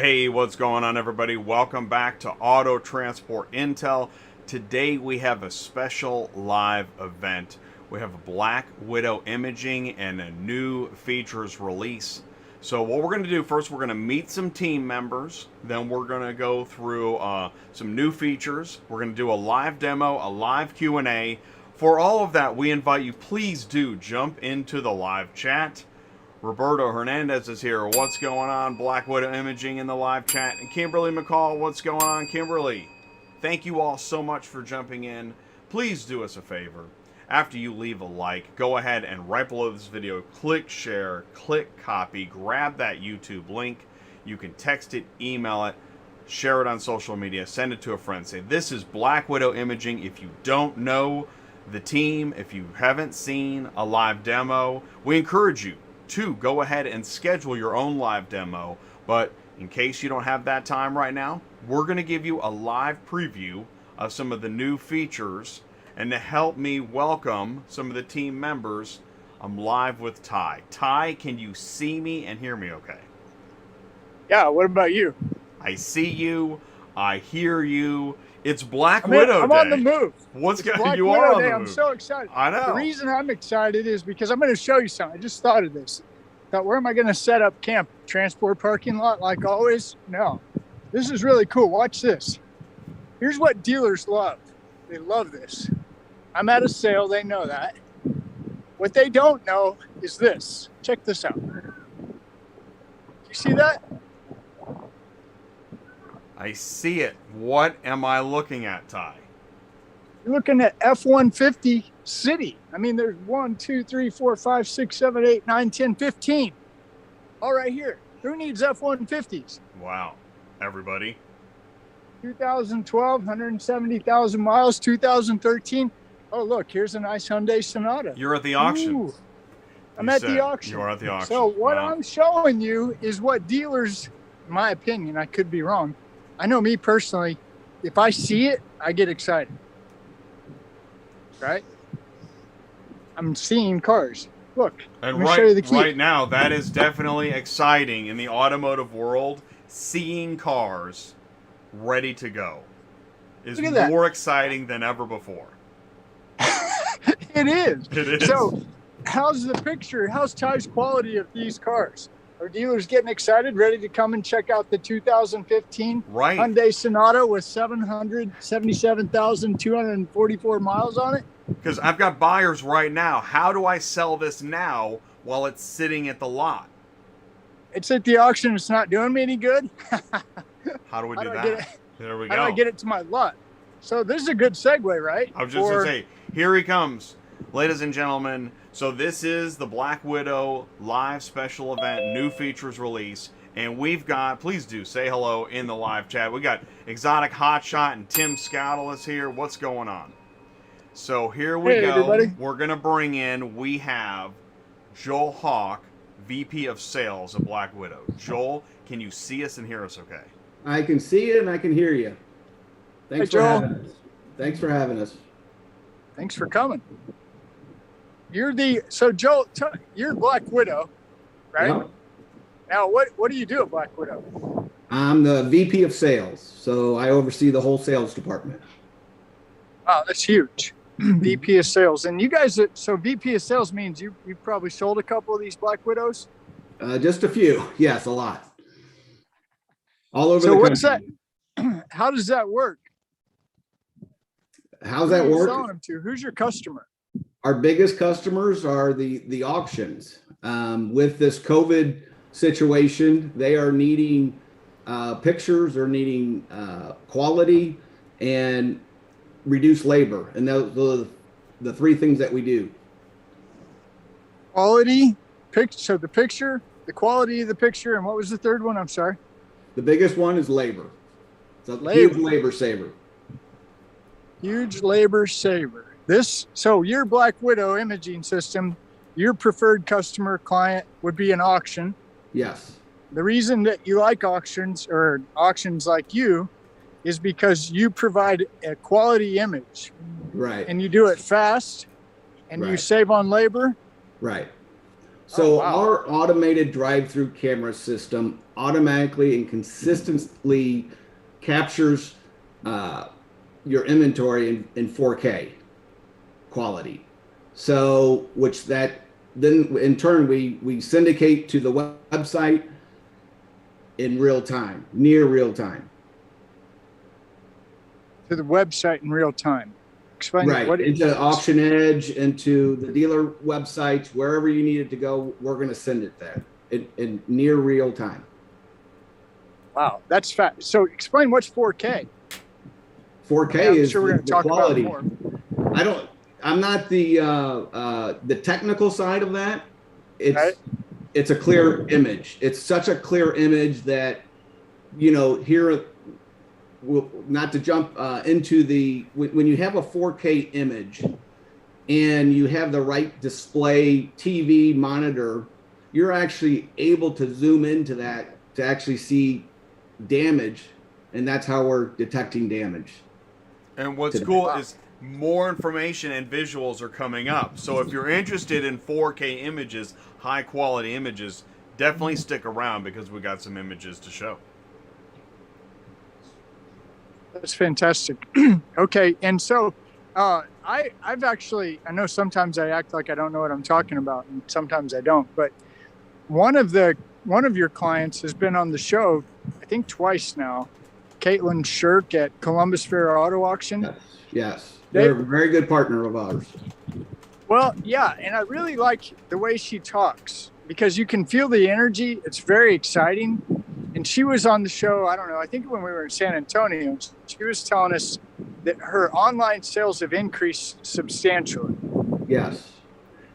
Hey, what's going on, everybody? Welcome back to Auto Transport Intel. Today we have a special live event. We have a Black Widow imaging and a new features release. So what we're going to do first, we're going to meet some team members. Then we're going to go through some new features. We're going to do a live demo, a live Q&A. For all of that, we invite you, please do jump into the live chat. Roberto Hernandez is here. What's going on? Black Widow Imaging in the live chat. And Kimberly McCall, what's going on? Kimberly, thank you all so much for jumping in. Please do us a favor. After you leave a like, go ahead and right below this video, click share, click copy, grab that YouTube link. You can text it, email it, share it on social media, send it to a friend. Say, this is Black Widow Imaging. If you don't know the team, if you haven't seen a live demo, we encourage you to go ahead and schedule your own live demo. But in case you don't have that time right now, we're going to give you a live preview of some of the new features. And to help me welcome some of the team members, I'm live with Ty. Ty, can you see me and hear me okay? Yeah, what about you? I see you. I hear you. It's Black Widow I'm Day. on the move. What's going on? Black You Widow are on Day. the I'm move. so excited. I know. The reason I'm excited is because I'm going to show you something. I just thought of this. Thought, where am I going to set up camp? Transport parking lot like always? No. This is really cool. Watch this. Here's what dealers love. They love this. I'm at a sale. They know that. What they don't know is this. Check this out. You see that? I see it. What am I looking at, Ty? You're looking at F-150 City. I mean, there's 1, 2, 3, 4, 5, 6, 7, 8, 9, 10, 15. All right here. Who needs F-150s? Wow. Everybody. 2012, 170,000 miles. 2013. Oh, look, here's a nice Hyundai Sonata. You're at the auction. Ooh. I'm at the auction. You are at the auction. So what Wow. I'm showing you is what dealers, in my opinion, I could be wrong. I know me personally, if I see it, I get excited. Right? I'm seeing cars. Look, And let me show you the key. right now, that is definitely exciting in the automotive world. Seeing cars ready to go is Look at that. more exciting than ever before. It is. It is. So how's the picture? How's Ty's quality of these cars? Are dealers getting excited, ready to come and check out the 2015 Right. Hyundai Sonata with 777,244 miles on it? Because I've got buyers right now. How do I sell this now while it's sitting at the lot? It's at the auction. It's not doing me any good. How do we How do do I get that? it? There we How do I go. get it to my lot? So this is a good segue, right? I was just going to say, here he comes, ladies and gentlemen. So this is the Black Widow live special event, new features release. And we've got, please do say hello in the live chat. We got Exotic Hotshot and Tim Scoutelis here. What's going on? So here we go. Everybody. We're going to bring in, we have Joel Hauk, VP of Sales of Black Widow. Joel, can you see us and hear us okay? I can see you and I can hear you. Thanks Hey, for Joel. having us. Thanks for having us. Thanks for coming. So Joel, you're Black Widow, right? Yep. Now, what do you do at Black Widow? I'm the VP of Sales, so I oversee the whole sales department. Wow, that's huge. VP of Sales. And you guys, so VP of Sales means you've probably sold a couple of these Black Widows? Just a few. Yes, a lot. All over So the what's country. that? How does that work? How's that Who are you work? selling them to? Who's your customer? Our biggest customers are the auctions. With this COVID situation, they are needing pictures, they're needing quality and reduce labor. And those are the three things that we do. Quality, so the picture, the quality of the picture, and what was the third one? I'm sorry. The biggest one is labor. It's a Labor. huge labor saver. Huge labor saver. So your Black Widow imaging system, your preferred customer client would be an auction. Yes. The reason that you like auctions or auctions like you is because you provide a quality image Right. and you do it fast and you Right. save on labor. Right. So wow. our automated drive-through camera system automatically and consistently captures your inventory in 4K quality. So which that then in turn we syndicate to the website in real time, near real time. To the website in real time. Explain Right, what into Auction Edge, into the dealer websites, wherever you need it to go, we're going to send it there in near real time. Wow, that's fast. So explain what's 4K. 4K I'm is sure we're going to talk quality. about more. I'm not the technical side of that. It's a clear image. It's such a clear image that, here, not to jump into when you have a 4K image and you have the right display TV monitor, you're actually able to zoom into that to actually see damage, and that's how we're detecting damage. And what's cool is more information and visuals are coming up. So if you're interested in 4K images, high quality images, definitely stick around because we got some images to show. That's fantastic. Okay, and so I've actually, I know sometimes I act like I don't know what I'm talking about, and sometimes I don't. But one of your clients has been on the show, I think twice now. Caitlin Shirk at Columbus Fair Auto Auction. Yes. They're a very good partner of ours. Well, yeah, and I really like the way she talks because you can feel the energy. It's very exciting. And she was on the show, I don't know, I think when we were in San Antonio, she was telling us that her online sales have increased substantially. Yes.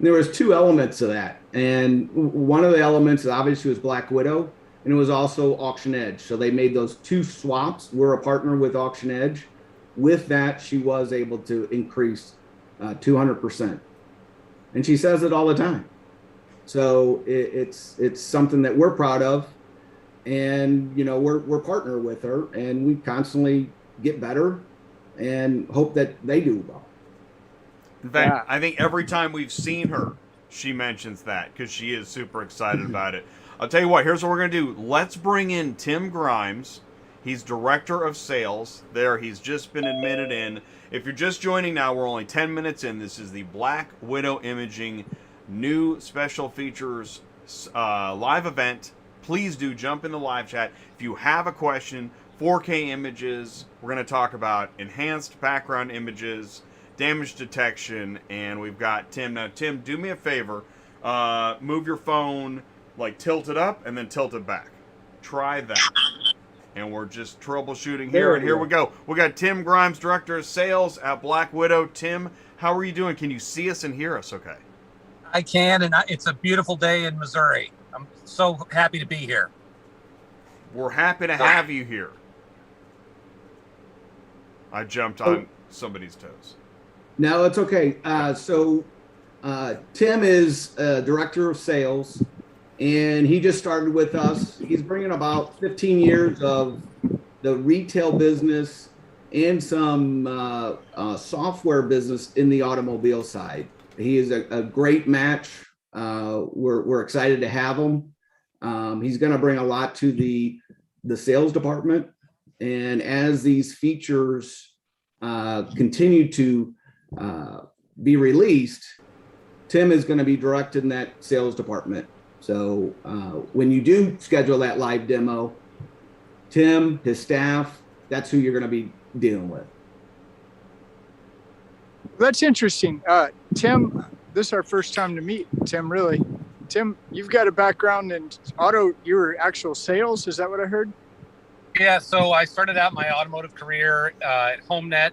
There was two elements of that. And one of the elements obviously was Black Widow, and it was also Auction Edge. So they made those two swaps. We're a partner with Auction Edge. With that, she was able to increase 200%. And she says it all the time. So it's something that we're proud of. And, we're partner with her, and we constantly get better and hope that they do well. In fact, I think every time we've seen her, she mentions that because she is super excited about it. I'll tell you what, here's what we're going to do. Let's bring in Tim Grimes. He's Director of Sales there. He's just been admitted in. If you're just joining now, we're only 10 minutes in. This is the Black Widow Imaging new special features live event. Please do jump in the live chat. If you have a question, 4K images, we're going to talk about enhanced background images, damage detection, and we've got Tim. Now, Tim, do me a favor. Move your phone, tilt it up and then tilt it back. Try that. And we're just troubleshooting here. And here we go. We got Tim Grimes, Director of Sales at Black Widow. Tim, how are you doing? Can you see us and hear us okay? I can, and it's a beautiful day in Missouri. I'm so happy to be here. We're happy to have you here. I jumped on somebody's toes. No, it's okay. So Tim is Director of Sales, and he just started with us. He's bringing about 15 years of the retail business and some software business in the automobile side. He is a great match. We're excited to have him. He's going to bring a lot to the sales department. And as these features continue to be released, Tim is going to be directing that sales department. So when you do schedule that live demo, Tim, his staff, that's who you're going to be dealing with. That's interesting. Tim, this is our first time to meet. Tim, really. Tim, you've got a background in auto, you were actual sales. Is that what I heard? Yeah, so I started out my automotive career at HomeNet,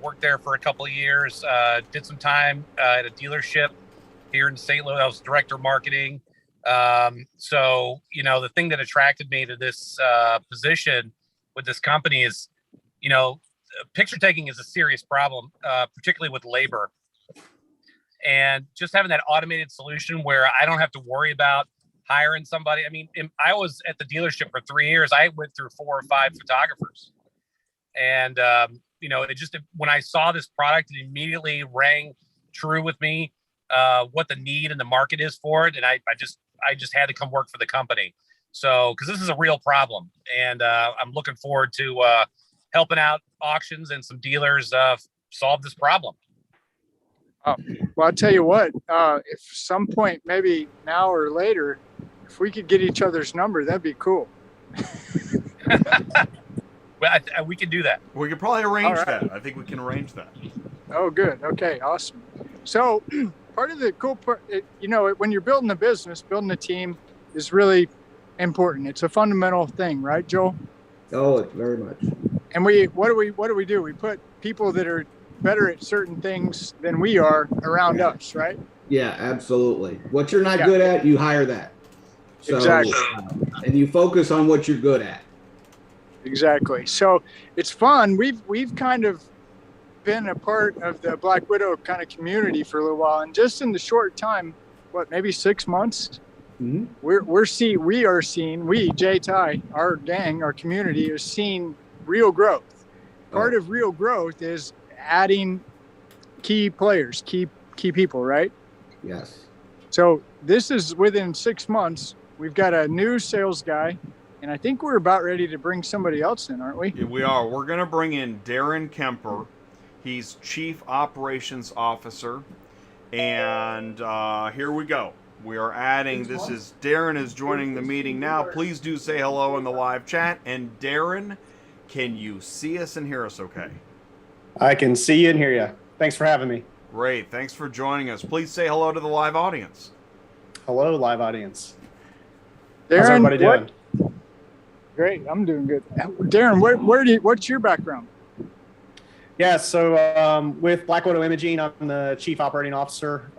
worked there for a couple of years, did some time at a dealership here in St. Louis. I was director of marketing. So, the thing that attracted me to this position with this company is, picture taking is a serious problem, particularly with labor. And just having that automated solution where I don't have to worry about hiring somebody. I mean, I was at the dealership for 3 years. I went through 4 or 5 photographers. And, it just, when I saw this product, it immediately rang true with me. what the need and the market is for it. And I just had to come work for the company. So, because this is a real problem, and I'm looking forward to helping out auctions and some dealers solve this problem. Oh, well, I'll tell you what, if some point, maybe now or later, if we could get each other's number, that'd be cool. Well, we can do that. We could probably arrange All right. that. I think we can arrange that. Oh, good. Okay, awesome. So part of the cool part, when you're building a business, building a team is really important. It's a fundamental thing, right, Joel? Oh, it's very much. And what do we do? We put people that are better at certain things than we are around us, right? Yeah, absolutely. What you're not Yeah. good at, you hire that. So, Exactly. And you focus on what you're good at. Exactly. So it's fun. We've kind of been a part of the Black Widow kind of community for a little while, and just in the short time, maybe 6 months, Mm-hmm. Jay Ty, our gang, our community is seeing real growth. Part of real growth is adding key players, key people, right? Yes. So this is within 6 months. We've got a new sales guy, and I think we're about ready to bring somebody else in, aren't we? Yeah, we are. We're going to bring in Darren Kemper. He's Chief Operations Officer. And here we go. We are adding, Darren is joining the meeting now. Please do say hello in the live chat. And Darren, can you see us and hear us okay? I can see you and hear you. Thanks for having me. Great. Thanks for joining us. Please say hello to the live audience. Hello, live audience. Darren, How's everybody doing? Great. I'm doing good. Darren, what's your background? Yeah, so with Black Widow Imaging, I'm the Chief Operating Officer.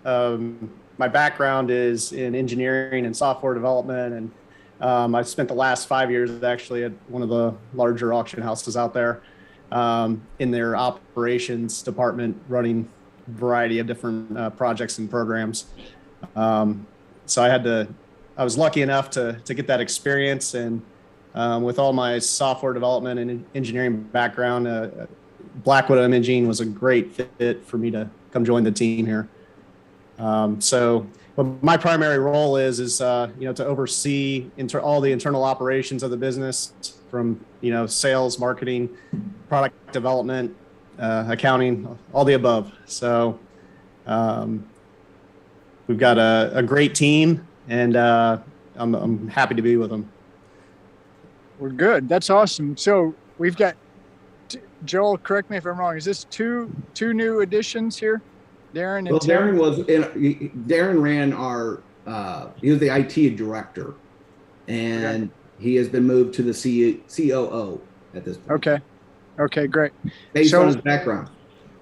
My background is in engineering and software development, and I've spent the last 5 years actually at one of the larger auction houses out there in their operations department, running a variety of different projects and programs. So I was lucky enough to get that experience, and with all my software development and engineering background, Black Widow Imaging was a great fit for me to come join the team here. So what my primary role is to oversee all the internal operations of the business, from sales, marketing, product development, accounting, all the above. So we've got a great team, and I'm happy to be with them. We're good. That's awesome. So we've got Joel. Correct me if I'm wrong. Is this two new additions here? Darren and Tim? Darren ran our, he was the IT director, and he has been moved to the COO at this point. Okay, great. Based on his background.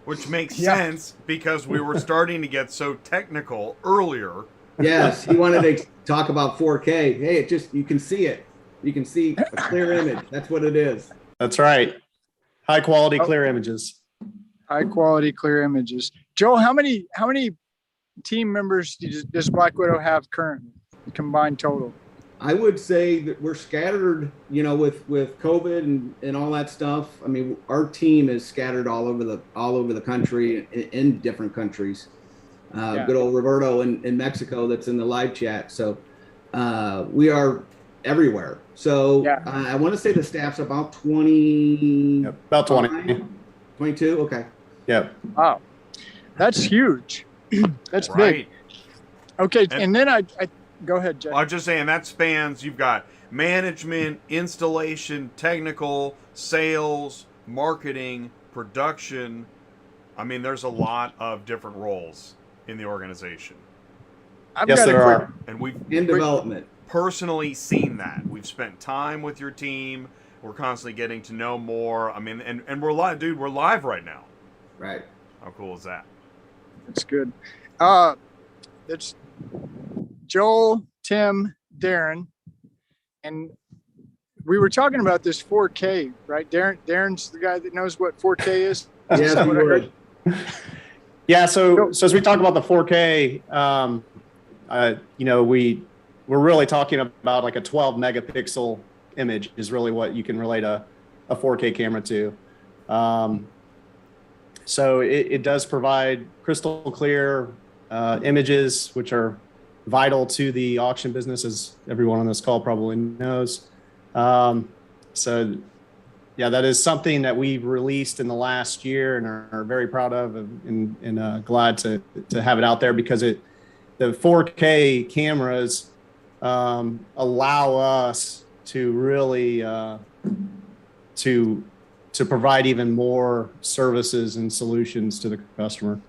Which makes sense because we were starting to get so technical earlier. Yes, he wanted to talk about 4K. Hey, you can see it. You can see a clear image. That's what it is. That's right. High quality, clear images. High quality, clear images. Joel, how many team members does Black Widow have currently, combined total? I would say that we're scattered, with COVID and all that stuff. I mean, our team is scattered all over the country, in different countries. Good old Roberto in Mexico that's in the live chat. So we are everywhere. So I want to say the staff's about 20. Yep, about 20. 22. Okay. Yeah. Wow, that's huge. That's right. big. Okay, and then I go ahead, Jeff. I was just saying that spans. You've got management, installation, technical, sales, marketing, production. I mean, there's a lot of different roles in the organization. Yes, there are. And we've in development personally seen that. We've spent time with your team. We're constantly getting to know more. I mean, and we're live, dude. We're live right now. Right. How cool is that? That's good. That's Joel, Tim, Darren, and we were talking about this 4K, right? Darren's the guy that knows what 4K is. Yes, what I heard. Yeah. So as we talk about the 4K, we're really talking about like a 12 megapixel image is really what you can relate a 4K camera to. So it does provide crystal clear images, which are vital to the auction business, as everyone on this call probably knows. So yeah, that is something that we've released in the last year and are very proud of, and glad to have it out there, because the 4K cameras allow us to really to provide even more services and solutions to the customer.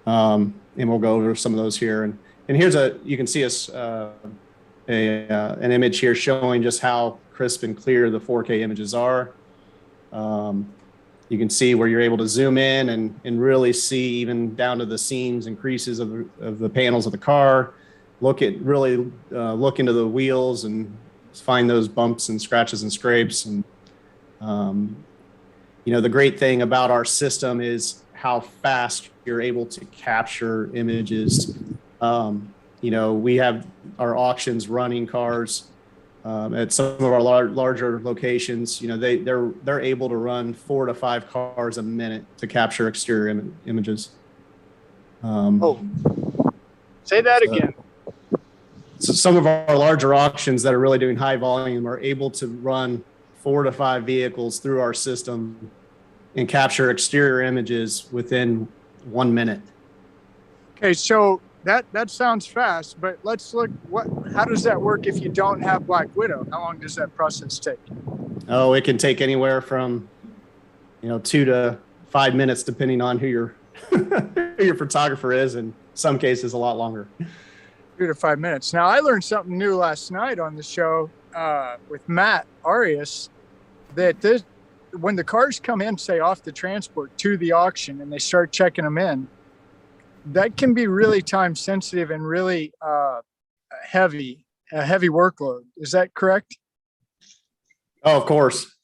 And we'll go over some of those here. And here's you can see an image here showing just how crisp and clear the 4K images are. You can see where you're able to zoom in and really see even down to the seams and creases of the panels of the car. Look into the wheels and find those bumps and scratches and scrapes. And the great thing about our system is how fast you're able to capture images. We have our auctions running cars at some of our larger locations. They're able to run 4 to 5 cars a minute to capture exterior images. Say that again. So some of our larger auctions that are really doing high volume are able to run 4 to 5 vehicles through our system and capture exterior images within 1 minute. Okay, so that sounds fast, but let's look. How does that work if you don't have Black Widow? How long does that process take? Oh, it can take anywhere from 2 to 5 minutes, depending on who your who your photographer is. In some cases, a lot longer. 2 to 5 minutes. Now, I learned something new last night on the show with Matt Arias, that when the cars come in, say off the transport to the auction, and they start checking them in, that can be really time sensitive and really a heavy workload. Is that correct? Oh, of course.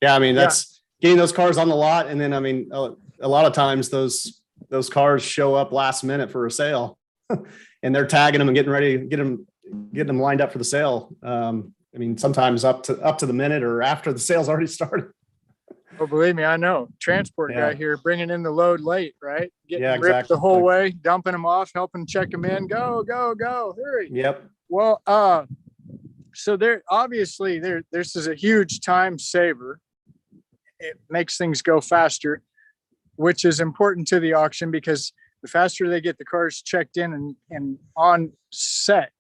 Yeah, I mean, that's getting those cars on the lot, and then a lot of times those cars show up last minute for a sale, and they're tagging them and getting ready, getting them lined up for the sale. Sometimes up to the minute or after the sale's already started. Oh, believe me, I know. Transport guy here bringing in the load late, right? Getting ripped exactly. the whole way, dumping them off, helping check them in. Go, hurry. Yep. Well, so this is a huge time saver. It makes things go faster, which is important to the auction, because the faster they get the cars checked in and on set,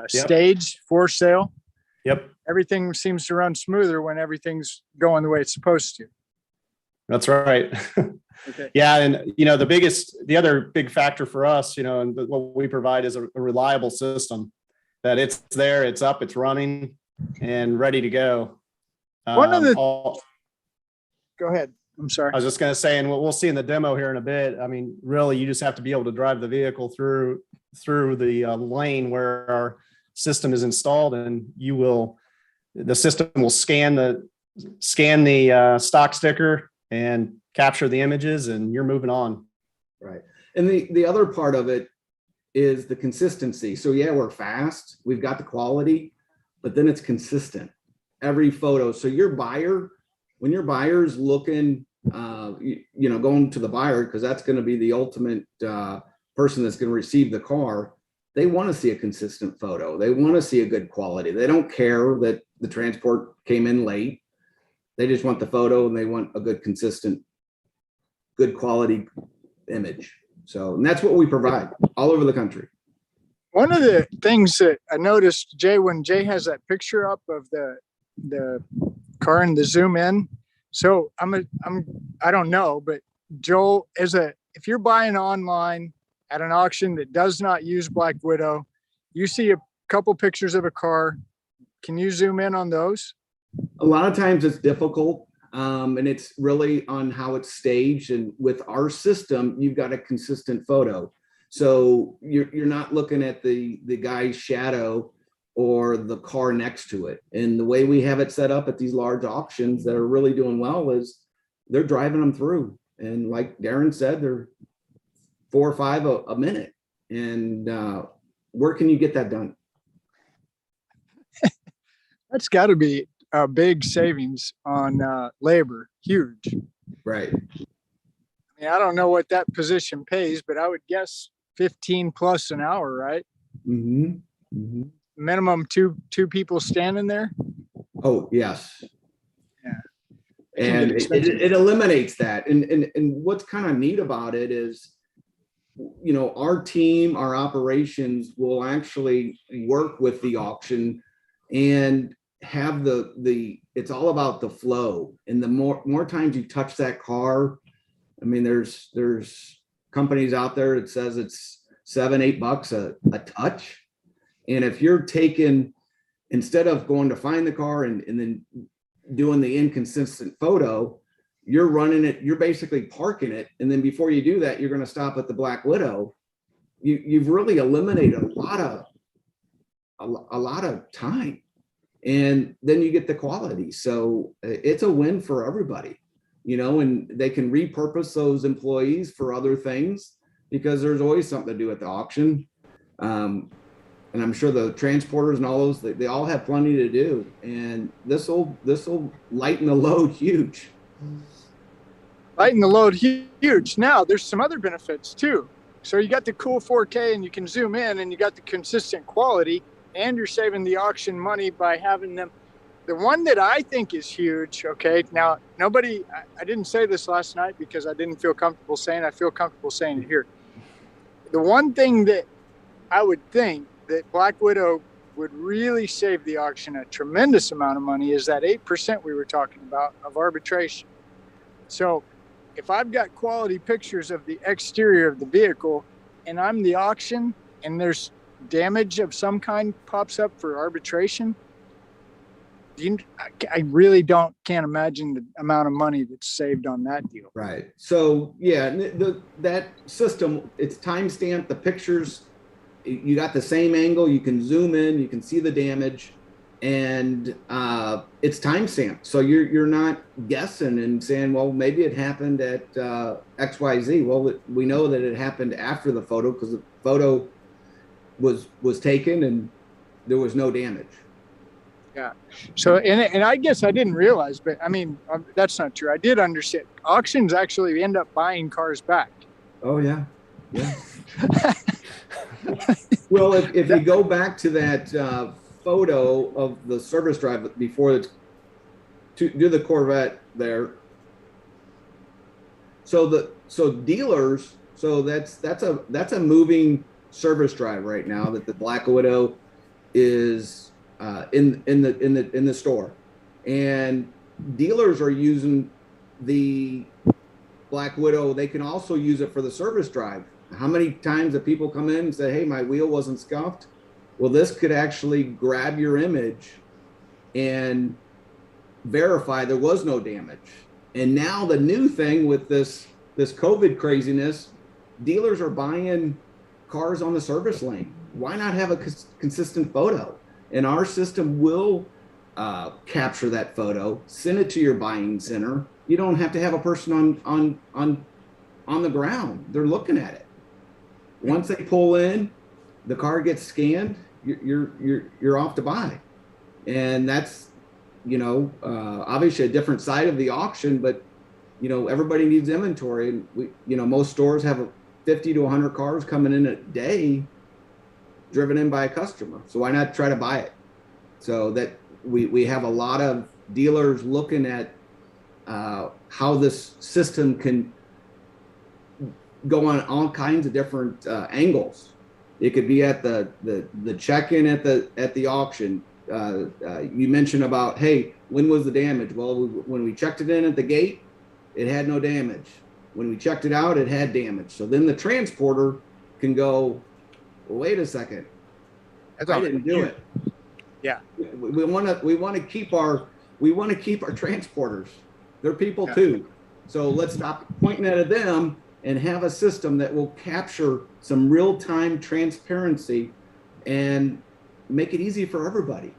staged for sale. Yep. Everything seems to run smoother when everything's going the way it's supposed to. That's right. Okay. Yeah. And, the other big factor for us, and what we provide is a reliable system, that it's there, it's up, it's running and ready to go. Go ahead. I'm sorry. I was just going to say, and we'll see in the demo here in a bit. Really, you just have to be able to drive the vehicle through the lane where our system is installed, and the system will scan the stock sticker and capture the images, and you're moving on. Right. And the other part of it is the consistency. So yeah, we're fast, we've got the quality, but then it's consistent every photo. So when your buyer's looking, going to the buyer, because that's going to be the ultimate person that's going to receive the car, they want to see a consistent photo. They want to see a good quality. They don't care that the transport came in late. They just want the photo, and they want a good, consistent, good quality image. So, and that's what we provide all over the country. One of the things that I noticed, Jay, when Jay has that picture up of the car and the zoom in. So I don't know, but Joel, if you're buying online at an auction that does not use Black Widow, you see a couple pictures of a car. Can you zoom in on those? A lot of times it's difficult, and it's really on how it's staged. And with our system, you've got a consistent photo. So you're not looking at the guy's shadow or the car next to it. And the way we have it set up at these large auctions that are really doing well is they're driving them through. And like Darren said, they're 4 or 5 a minute. And where can you get that done? That's got to be a big savings on labor. Huge. Right. Yeah, I don't know what that position pays, but I would guess 15 plus an hour, right? Mm-hmm. Mm-hmm. Minimum two people standing there. Oh, yes. Yeah. And it eliminates that. And what's kind of neat about it is, you know, our team, our operations will actually work with the auction and have it's all about the flow. And the more times you touch that car, I mean, there's companies out there that says it's $7-8 a touch. And if you're taking, instead of going to find the car and then doing the inconsistent photo, you're running it, you're basically parking it. And then before you do that, you're going to stop at the Black Widow. You've really eliminated a lot of time. And then you get the quality. So it's a win for everybody, you know, and they can repurpose those employees for other things because there's always something to do at the auction. And I'm sure the transporters and all those, they all have plenty to do. And this will lighten the load huge. Lighten the load huge. Now there's some other benefits too. So you got the cool 4K and you can zoom in and you got the consistent quality and you're saving the auction money by having them. The one that I think is huge, okay, now I didn't say this last night because I didn't feel comfortable saying, I feel comfortable saying it here. The one thing that I would think that Black Widow would really save the auction a tremendous amount of money is that 8% we were talking about of arbitration. So if I've got quality pictures of the exterior of the vehicle and I'm the auction and there's damage of some kind pops up for arbitration, I really can't imagine the amount of money that's saved on that deal. Right. So yeah, that system, it's timestamped, the pictures, you got the same angle, you can zoom in, you can see the damage, and it's timestamped. So you're not guessing and saying, well, maybe it happened at XYZ. Well, we know that it happened after the photo because the photo was taken and there was no damage. Yeah. So, and I guess I didn't realize, but I mean, that's not true. I did understand. Auctions actually end up buying cars back. Oh, yeah. Yeah. Well, if you go back to that photo of the service drive before do the Corvette there. So dealers, so that's a moving service drive right now that the Black Widow is in the store, and dealers are using the Black Widow. They can also use it for the service drive. How many times have people come in and say, hey, my wheel wasn't scuffed? Well, this could actually grab your image and verify there was no damage. And now the new thing with this COVID craziness, dealers are buying cars on the service lane. Why not have a consistent photo? And our system will capture that photo, send it to your buying center. You don't have to have a person on the ground. They're looking at it. Once they pull in, the car gets scanned. You're off to buy, and that's obviously a different side of the auction. But everybody needs inventory, and most stores have 50 to 100 cars coming in a day, driven in by a customer. So why not try to buy it? So that we have a lot of dealers looking at how this system can go on all kinds of different angles. It could be at the check-in at the auction. You mentioned about, hey, when was the damage? Well, when we checked it in at the gate, it had no damage. When we checked it out, it had damage. So then the transporter can go, well, wait a second, I didn't do it. Yeah, we want to keep our transporters. They're people too. So let's stop pointing at them and have a system that will capture some real-time transparency and make it easy for everybody.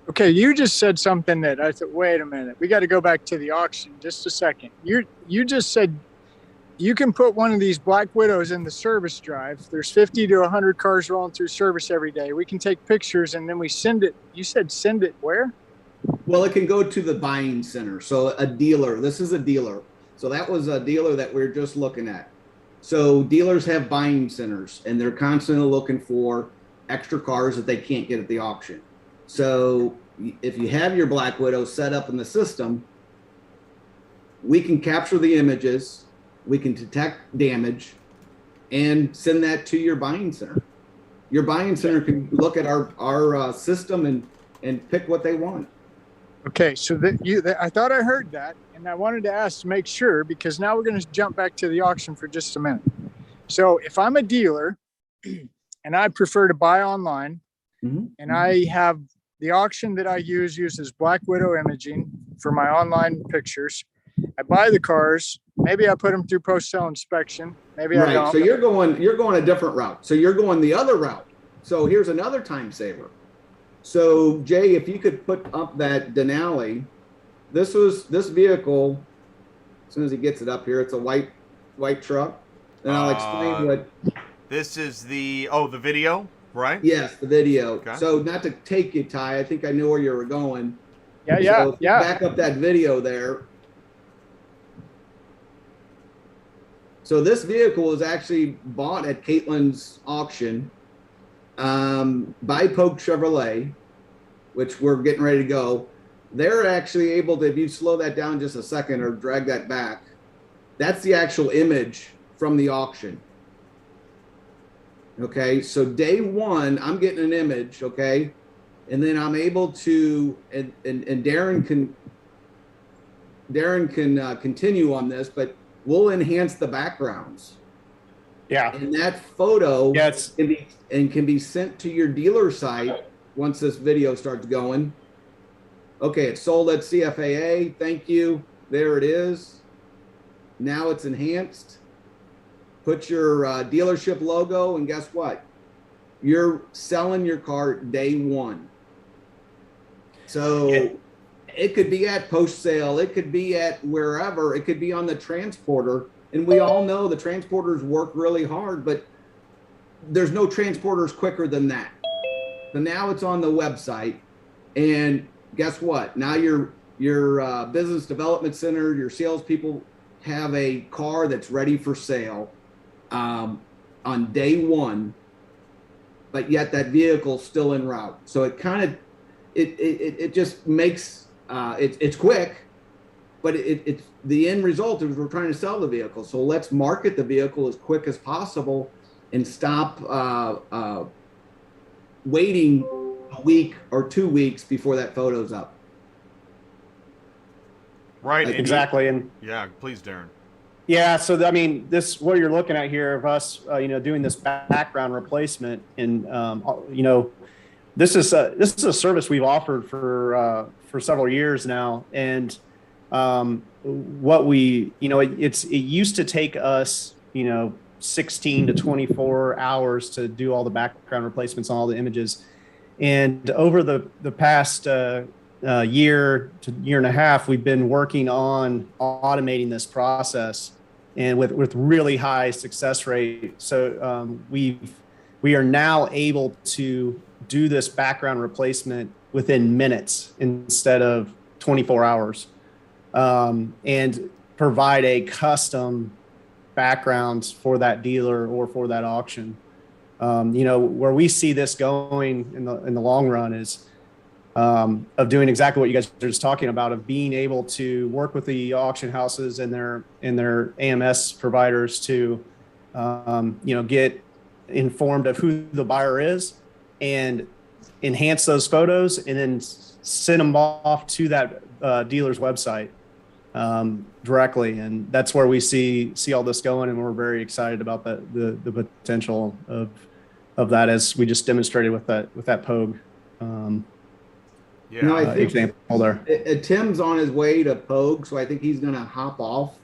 Okay, you just said something that I thought, wait a minute, we got to go back to the auction just a second. You just said you can put one of these Black Widows in the service drive. There's 50 to 100 cars rolling through service every day. We can take pictures and then we send it. You said send it where? Well, it can go to the buying center. So a dealer, this is a dealer. So So that was a dealer that we are just looking at. So dealers have buying centers, and they're constantly looking for extra cars that they can't get at the auction. So if you have your Black Widow set up in the system, we can capture the images, we can detect damage, and send that to your buying center. Your buying center can look at our system and pick what they want. Okay, so I thought I heard that, and I wanted to ask to make sure, because now we're going to jump back to the auction for just a minute. So if I'm a dealer and I prefer to buy online, and I have the auction that I uses Black Widow imaging for my online pictures, I buy the cars, maybe I put them through post-sale inspection, maybe I don't. So you're going a different route. So you're going the other route. So here's another time saver. So Jay, if you could put up that Denali, this vehicle, as soon as he gets it up here, it's a white truck. And I'll explain what. This is the video, right? Yes, the video. Okay. So not to take you, Ty, I think I knew where you were going. Yeah. Back up that video there. So this vehicle was actually bought at Caitlin's auction by Polk Chevrolet, which we're getting ready to go. They're actually able to, if you slow that down just a second or drag that back, that's the actual image from the auction. Okay, so day one, I'm getting an image, okay? And then I'm able to, and Darren can continue on this, but we'll enhance the backgrounds. Yeah. And that photo can be sent to your dealer site once this video starts going. Okay, it's sold at CFAA. Thank you. There it is. Now it's enhanced. Put your dealership logo, and guess what? You're selling your car day one. So it could be at post sale. It could be at wherever. It could be on the transporter. And we all know the transporters work really hard, but there's no transporters quicker than that. So now it's on the website, and guess what? Now your business development center, your salespeople have a car that's ready for sale on day one, but yet that vehicle's still en route. So it kind of it just makes it's quick, but it's the end result is we're trying to sell the vehicle. So let's market the vehicle as quick as possible and stop waiting a week or 2 weeks before that photo's up. Right. Exactly. And yeah, please, Darren. Yeah. So, I mean, what you're looking at here of us, doing this background replacement, and, this is a service we've offered for several years now. And what it used to take us, 16 to 24 hours to do all the background replacements on all the images. And over the past year to year and a half, we've been working on automating this process, and with really high success rate. So we are now able to do this background replacement within minutes instead of 24 hours, and provide a custom background for that dealer or for that auction. Where we see this going in the long run is of doing exactly what you guys are just talking about, of being able to work with the auction houses and their AMS providers to get informed of who the buyer is and enhance those photos, and then send them off to that dealer's website directly. And that's where we see all this going, and we're very excited about the potential of that, as we just demonstrated with that Pogue I think example there. Tim's on his way to Pogue, so I think he's going to hop off.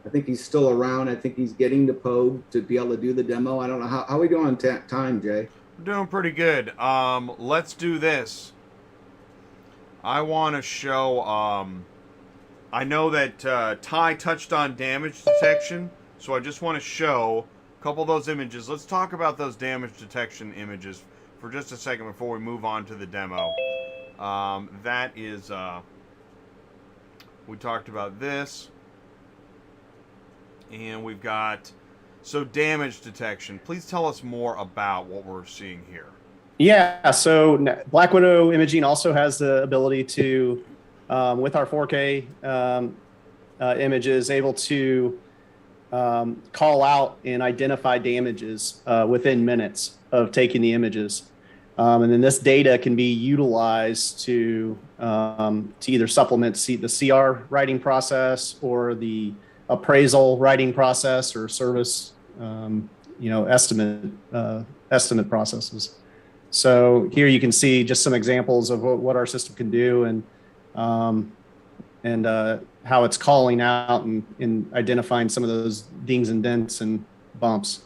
I think he's still around. I think he's getting to Pogue to be able to do the demo. I don't know how are we doing on time, Jay? We're doing pretty good. Let's do this. I want to show. I know that Ty touched on damage detection, so I just want to show a couple of those images. Let's talk about those damage detection images for just a second before we move on to the demo. That is, we talked about this. And we've got, so damage detection. Please tell us more about what we're seeing here. Yeah, so Black Widow imaging also has the ability to, with our 4K images, able to call out and identify damages within minutes of taking the images. And then this data can be utilized to either supplement the CR writing process or the appraisal writing process or service, estimate processes. So here you can see just some examples of what our system can do and how it's calling out and identifying some of those dings and dents and bumps.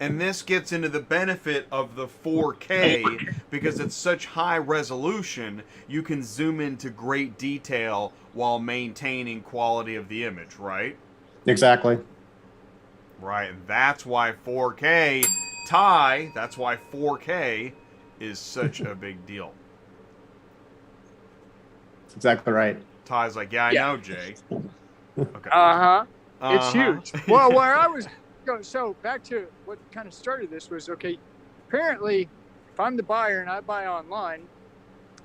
And this gets into the benefit of the 4K because it's such high resolution, you can zoom into great detail while maintaining quality of the image, right? Exactly. Right, and that's why 4K, that's why 4K is such a big deal. That's exactly right. Ty's like, yeah, I know, Jay. Okay. It's huge. Well, where I was going, so back to what kind of started this was, okay, apparently if I'm the buyer and I buy online,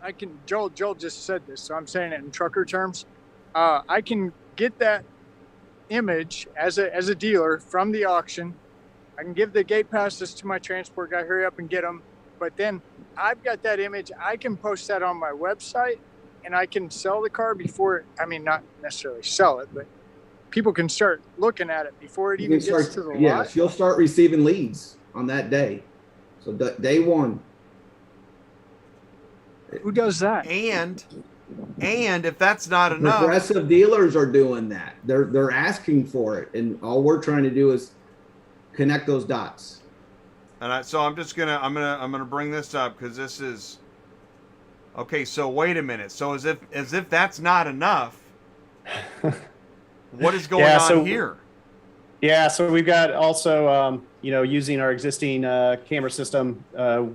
I can, Joel just said this, so I'm saying it in trucker terms. I can get that image as a dealer from the auction. I can give the gate passes to my transport guy, hurry up and get them. But then I've got that image. I can post that on my website and I can sell the car before, I mean, not necessarily sell it, but people can start looking at it before it even gets to the lot. Yes, you'll start receiving leads on that day. So day one. Who does that? And if that's not enough, Progressive dealers are doing that. They're asking for it, and all we're trying to do is connect those dots. and so I'm gonna bring this up because this is okay. So wait a minute. So as if that's not enough, what is going on here? Yeah, so we've got also, using our existing camera system,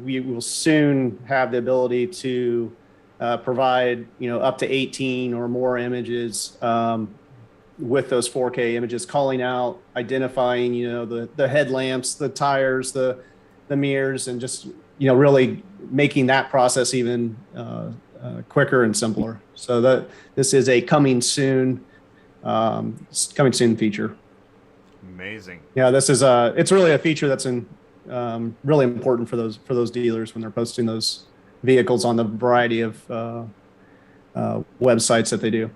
we will soon have the ability to provide, up to 18 or more images with those 4K images, calling out, identifying, the headlamps, the tires, the mirrors, and just, really making that process even quicker and simpler. So that this is a coming soon feature. Amazing. Yeah, this is it's really a feature that's really important for those dealers when they're posting those vehicles on the variety of websites that they do.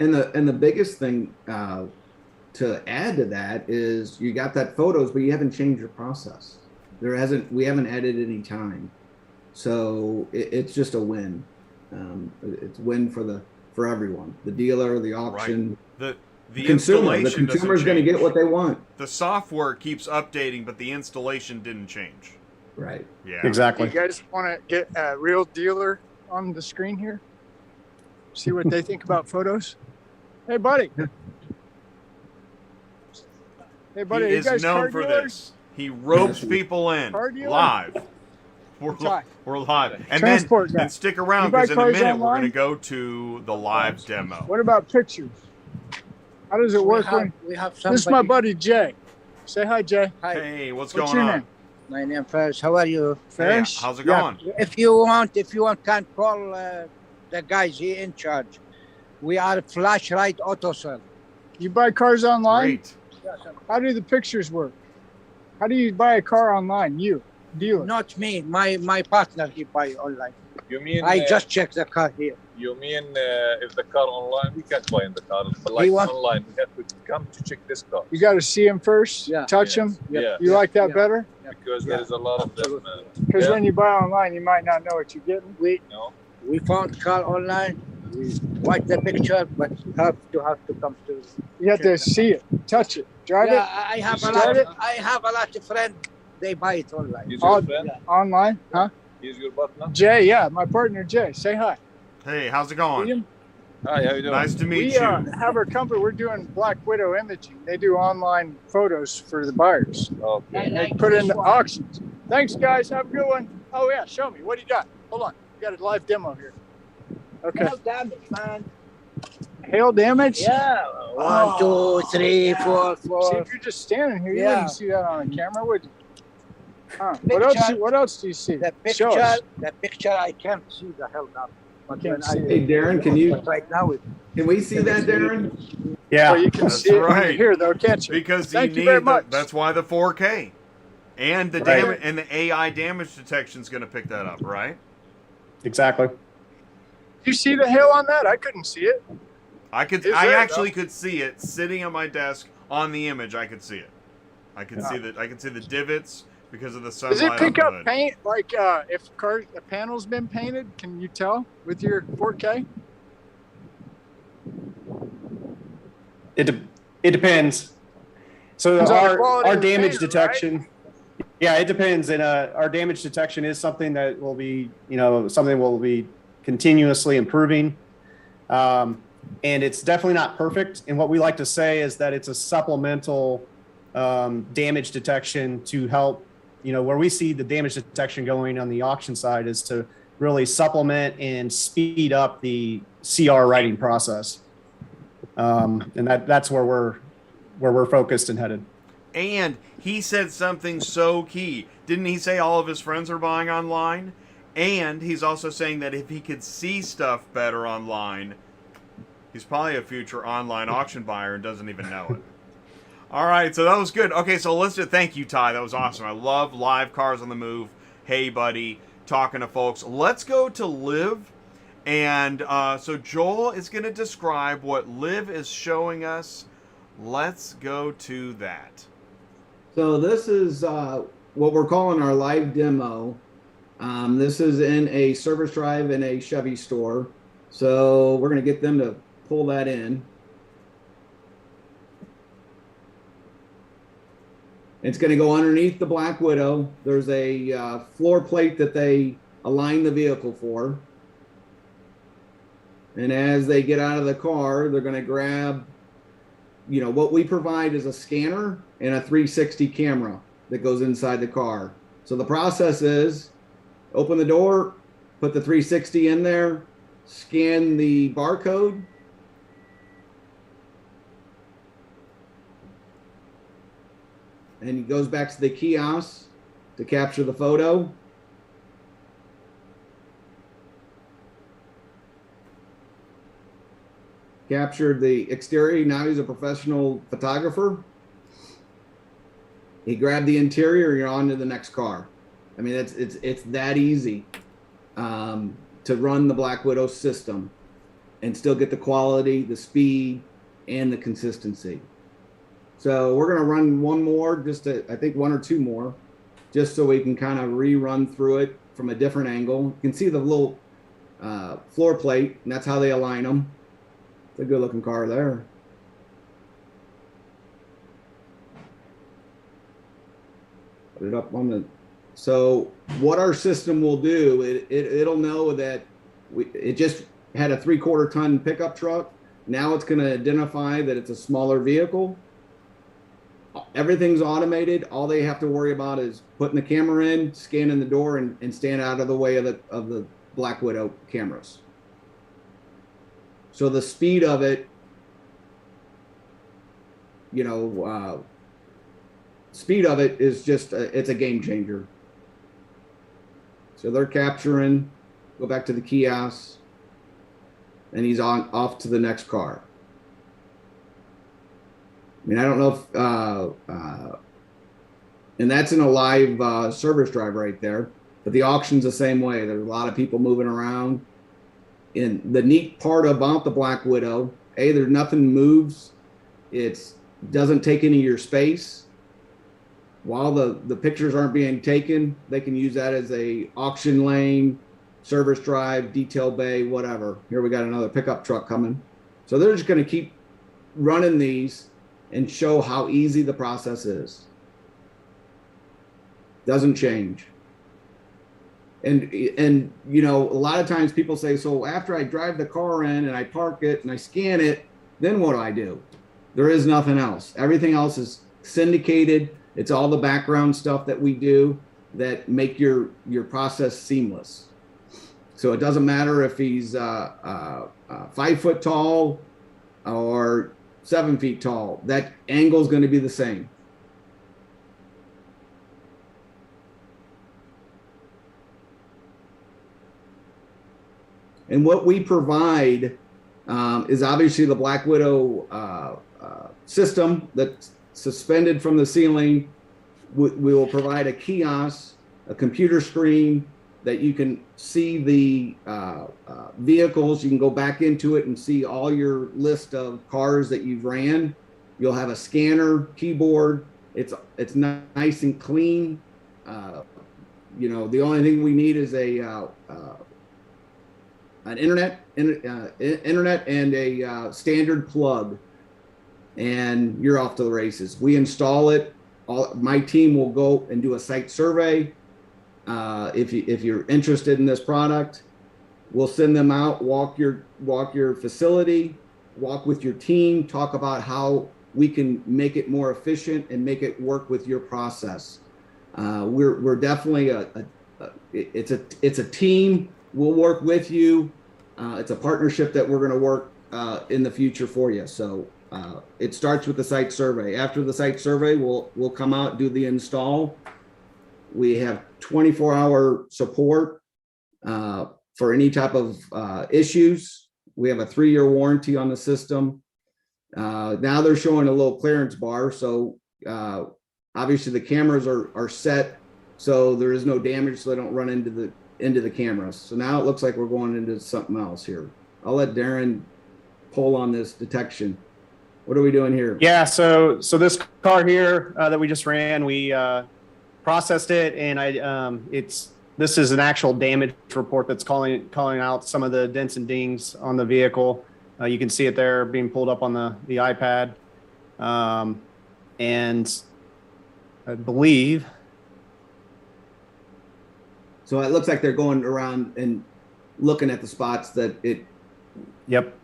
And the biggest thing to add to that is you got that photos, but you haven't changed your process. We haven't added any time, so it's just a win. It's a win for everyone, the dealer, the auction, right. The consumer. The consumer is going to get what they want. The software keeps updating, but the installation didn't change. Right. Yeah. Exactly. You guys want to get a real dealer on the screen here? See what they think about photos? Hey, buddy. Hey, buddy. He you is guys known car for dealers? this. He ropes people in Car dealer? live. We're live. And Transport guy. then stick around You buy because in a cars minute we're online? going to go to the live demo. What about pictures? How does it work? We have This is my buddy Jay. Say hi, Jay. Hi, Hey, what's What's going your on? name? my name Faris. How are you? Hey, Ferris? how's it Yeah. going? If you want, can call the guys here in charge. We are Flash Right Auto Sale. You buy cars online? Great. How do the pictures work? How do you buy a car online? You, dealer. Not me, my partner. He buy online. You mean I just check the car here. you mean if the car online, we can't buy in the car. But like online, we have to come to check this car. You got to see them first, Yeah. touch them. Yeah. You like that Yeah. better? Because there is a lot of them. Because Yeah. when you buy online, you might not know what you're getting. We found car online. We watch the picture, but have to come to. You have to see it, touch it, drive Yeah, it I have a Start lot. I have a lot of friends. They buy it online. He's Oh, your friend. online, huh? He's your partner. Jay, yeah, my partner Jay. Say hi. Hey, how's it going? William? Hi, how you doing? Nice to meet We you. have our company. We're doing Black Widow imaging. They do online photos for the buyers. Okay. They put in the auctions. Thanks, guys. Have a good one. Oh yeah, show me. What do you got? Hold on. We got a live demo here. Okay. No damage, man. Hail damage? Yeah, one, two, three, four, See, four. if you're just standing here, you Yeah. wouldn't see that on a camera, would you? Huh. What else do you see? The Show us. picture, I can't see the hell now. But Can't when see it. Hey, Darren, right now, can we see that, Darren? Well, Yeah. you can That's see it right. here, though, can't you? Because Thank you you very need much. that's why the 4K and the Right. damage and the AI damage detection is going to pick that up, right? Exactly. You see the hail on that? I couldn't see it. I could. Is I there, actually could see it sitting on my desk on the image. I could see it. I could see that. I could see the divots because of the sunlight. Does it pick on up the hood. paint? Like if a panel's been painted, can you tell with your 4K? It depends. So Depends on the quality our of the damage painter, detection, yeah, it depends. And our damage detection is something that will be, something we'll be continuously improving. And it's definitely not perfect. And what we like to say is that it's a supplemental damage detection to help, where we see the damage detection going on the auction side is to really supplement and speed up the CR writing process. And that's where we're focused and headed. And he said something so key. Didn't he say all of his friends are buying online? And he's also saying that if he could see stuff better online, he's probably a future online auction buyer and doesn't even know it. All right, so that was good. Okay, so let's just thank you, Ty. That was awesome. I love live cars on the move. Hey, buddy, talking to folks. Let's go to Liv. And so Joel is going to describe what Liv is showing us. Let's go to that. So this is what we're calling our live demo. This is in a service drive in a Chevy store. So we're going to get them to pull that in. It's going to go underneath the Black Widow. There's a floor plate that they align the vehicle for. And as they get out of the car, they're going to grab, what we provide is a scanner and a 360 camera that goes inside the car. So the process is open the door, put the 360 in there, scan the barcode, and it goes back to the kiosk to capture the photo. Captured the exterior. Now he's a professional photographer. He grabbed the interior. You're on to the next car. I mean, it's that easy to run the Black Widow system and still get the quality, the speed, and the consistency. So we're gonna run one more, I think one or two more, just so we can kind of rerun through it from a different angle. You can see the little floor plate, and that's how they align them. It's a good looking car there. Put it up on the. So what our system will do, it'll know that it just had a 3/4 ton pickup truck. Now it's going to identify that it's a smaller vehicle. Everything's automated. All they have to worry about is putting the camera in, scanning the door, and stand out of the way of the Black Widow cameras. So the speed of it, speed of it is just, it's a game changer. So they're capturing, go back to the kiosk, and he's off to the next car. I mean, I don't know if, and that's in a live service drive right there, but the auction's the same way. There's a lot of people moving around. And the neat part about the Black Widow, there's nothing moves. It doesn't take any of your space. While the pictures aren't being taken, they can use that as a auction lane, service drive, detail bay, whatever. Here we got another pickup truck coming. So they're just going to keep running these and show how easy the process is. Doesn't change. And a lot of times people say, so after I drive the car in and I park it and I scan it, then what do I do? There is nothing else. Everything else is syndicated. It's all the background stuff that we do that make your process seamless. So it doesn't matter if he's 5 foot tall, or 7 feet tall, that angle is going to be the same. And what we provide is obviously the Black Widow system that's suspended from the ceiling. We will provide a kiosk, a computer screen that you can see the vehicles. You can go back into it and see all your list of cars that you've ran. You'll have a scanner, keyboard. It's nice and clean. You know, the only thing we need is an internet and a standard plug, and you're off to the races. We install it. My team will go and do a site survey. If you're interested in this product, we'll send them out, walk your facility, walk with your team, talk about how we can make it more efficient and make it work with your process. We're definitely it's a team. We'll work with you. It's a partnership that we're going to work in the future for you. So it starts with the site survey. After the site survey, we'll come out, do the install. We have 24-hour support for any type of issues. We have a 3-year warranty on the system. Now they're showing a little clearance bar, so obviously the cameras are set, so there is no damage, so they don't run into the cameras. So now it looks like we're going into something else here. I'll let Darren pull on this detection. What are we doing here? Yeah, so this car here that we just ran, we processed it, and this is an actual damage report that's calling out some of the dents and dings on the vehicle. You can see it there being pulled up on the iPad, and I believe. So it looks like they're going around and looking at the spots that it. Yep.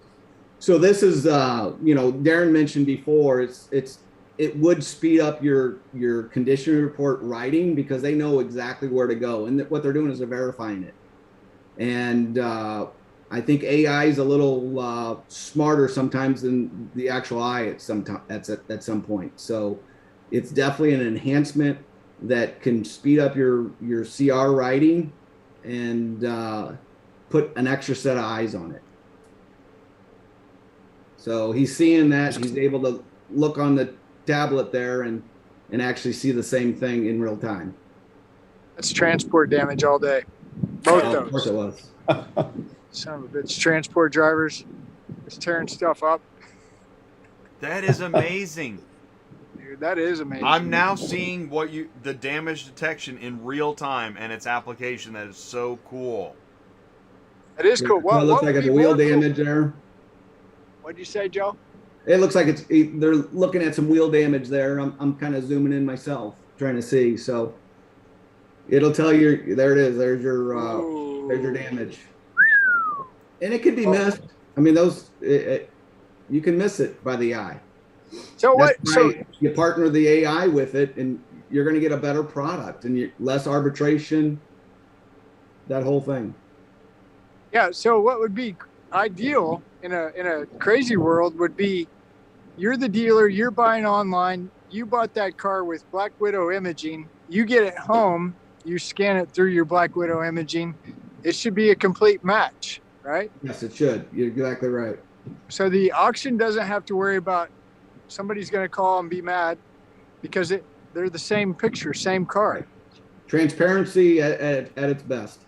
So this is, Darren mentioned before, it would speed up your condition report writing because they know exactly where to go, and what they're doing is they're verifying it. And I think AI is a little smarter sometimes than the actual eye at some point. So it's definitely an enhancement that can speed up your CR writing and put an extra set of eyes on it. So he's seeing that, he's able to look on the tablet there and actually see the same thing in real time. That's transport damage all day. Both those. Of course it was. Son of a bitch, transport drivers just tearing stuff up. That is amazing. Dude, that is amazing. I'm now seeing the damage detection in real time and its application. That is so cool. It is cool. Well, it looks like it's a wheel damage there. What'd you say, Joe? It looks like they're looking at some wheel damage there. I'm kind of zooming in myself, trying to see. So it'll tell you, there it is. There's your damage. And it could be missed. I mean, you can miss it by the eye. So what? So you partner the AI with it, and you're going to get a better product and less arbitration. That whole thing. Yeah. So what would be ideal in a crazy world would be, you're the dealer, you're buying online, you bought that car with Black Widow imaging, you get it home, you scan it through your Black Widow imaging. It should be a complete match, right? Yes, it should. You're exactly right. So the auction doesn't have to worry about somebody's going to call and be mad because they're the same picture, same car. Transparency at its best.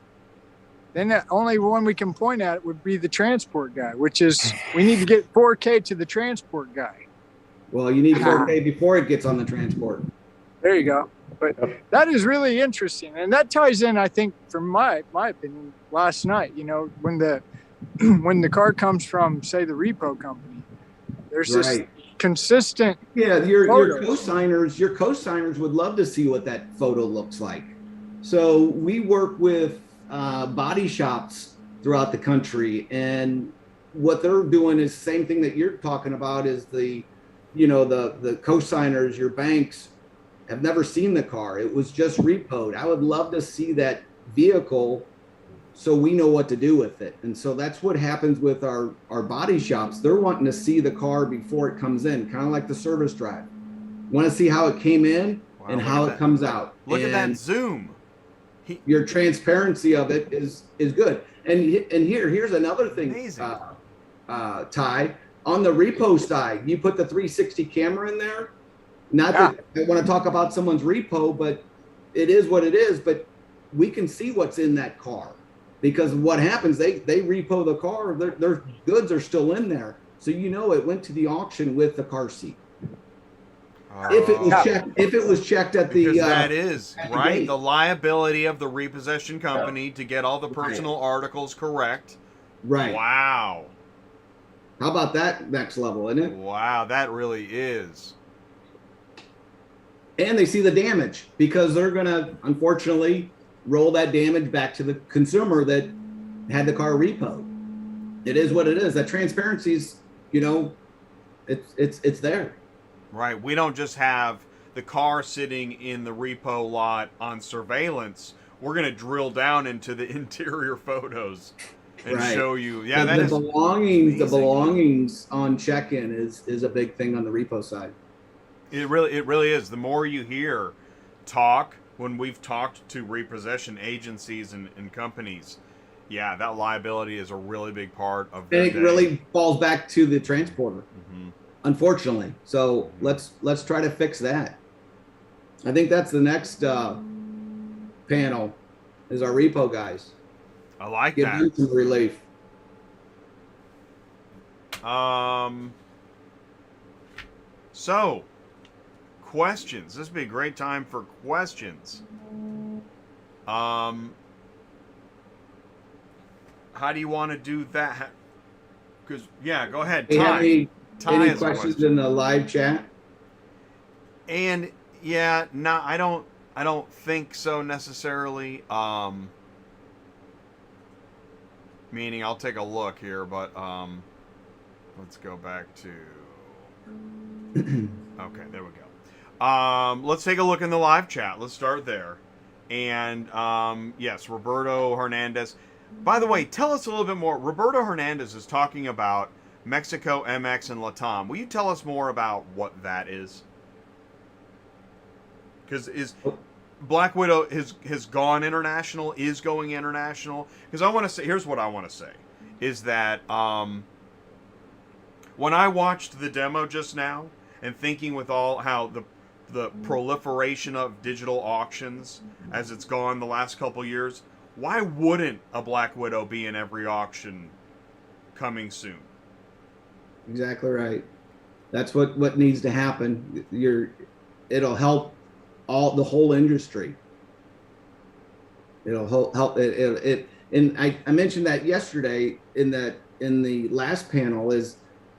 Then the only one we can point at would be the transport guy, which is, we need to get 4K to the transport guy. Well, you need 4K before it gets on the transport. There you go. But that is really interesting. And that ties in, I think, from my opinion, last night, when the car comes from, say, the repo company, there's this consistent. Yeah, your co-signers would love to see what that photo looks like. So we work with body shops throughout the country, and what they're doing is the same thing that you're talking about. Is the co-signers, your banks have never seen the car. It was just repoed. I would love to see that vehicle so we know what to do with it. And so that's what happens with our body shops. They're wanting to see the car before it comes in, kind of like the service drive. Want to see how it came in and how it comes out. Look at that And zoom. your transparency of it is good. And here's another thing, Amazing. Ty. On the repo side, you put the 360 camera in there. Not that I want to talk about someone's repo, but it is what it is. But we can see what's in that car, because what happens, they repo the car, their goods are still in there. So it went to the auction with the car seat. If it was checked at the because that is right, gate. the liability of the repossession company to get all the personal articles correct. Right. Wow. How about that next level, isn't it? Wow, that really is. And they see the damage, because they're gonna unfortunately roll that damage back to the consumer that had the car repo. It is what it is. That transparency's, it's there. Right. We don't just have the car sitting in the repo lot on surveillance. We're going to drill down into the interior photos and show you. Yeah, the belongings on check-in is a big thing on the repo side. It really is. The more you hear talk, when we've talked to repossession agencies and companies, yeah, that liability is a really big part of their And it day. really falls back to the transporter. Mm-hmm. Unfortunately. So let's try to fix that. I think that's the next panel is our repo guys. I like Give that. them some relief. So, questions. This would be a great time for questions. How do you want to do that? Because go ahead. Hey, Ty any has a questions question. in the live chat? And no, I don't think so necessarily. Meaning I'll take a look here, but let's go back to okay, there we go. Let's take a look in the live chat. Let's start there. And yes, Roberto Hernandez. By the way, tell us a little bit more. Roberto Hernandez is talking about Mexico, MX, and Latam. Will you tell us more about what that is? Because Black Widow has gone international, is going international. Because I want to say, here's what I want to say, is that when I watched the demo just now, and thinking with all how the proliferation of digital auctions as it's gone the last couple years, why wouldn't a Black Widow be in every auction coming soon? Exactly right. That's what needs to happen. It'll help the whole industry. It'll help it. And I mentioned that yesterday in the last panel is,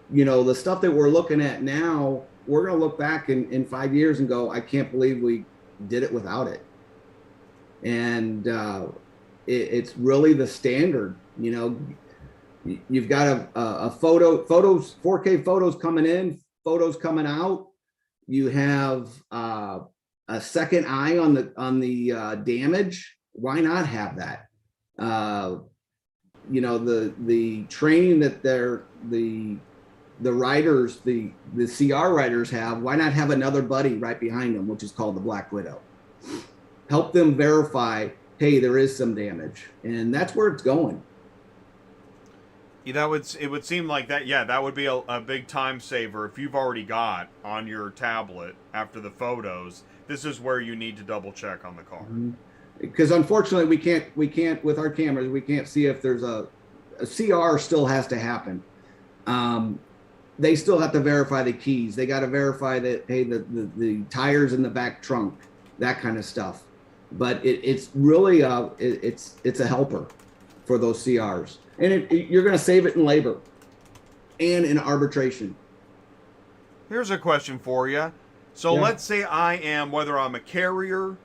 the stuff that we're looking at now, we're going to look back in 5 years and go, I can't believe we did it without it. And it's really the standard. You've got a photos, 4K photos coming in, photos coming out. You have a second eye on the damage. Why not have that? The training that the riders, the CR riders have. Why not have another buddy right behind them, which is called the Black Widow? Help them verify, hey, there is some damage, and that's where it's going. Yeah, it would seem like that. Yeah, that would be a big time saver if you've already got on your tablet after the photos. This is where you need to double check on the car. Because unfortunately, we can't with our cameras. We can't see if there's a CR still has to happen. They still have to verify the keys. They got to verify that, hey, the tires in the back trunk, that kind of stuff. But it's really it's a helper for those CRs. And you're going to save it in labor and in arbitration. Here's a question for you. So let's say I am, whether I'm a carrier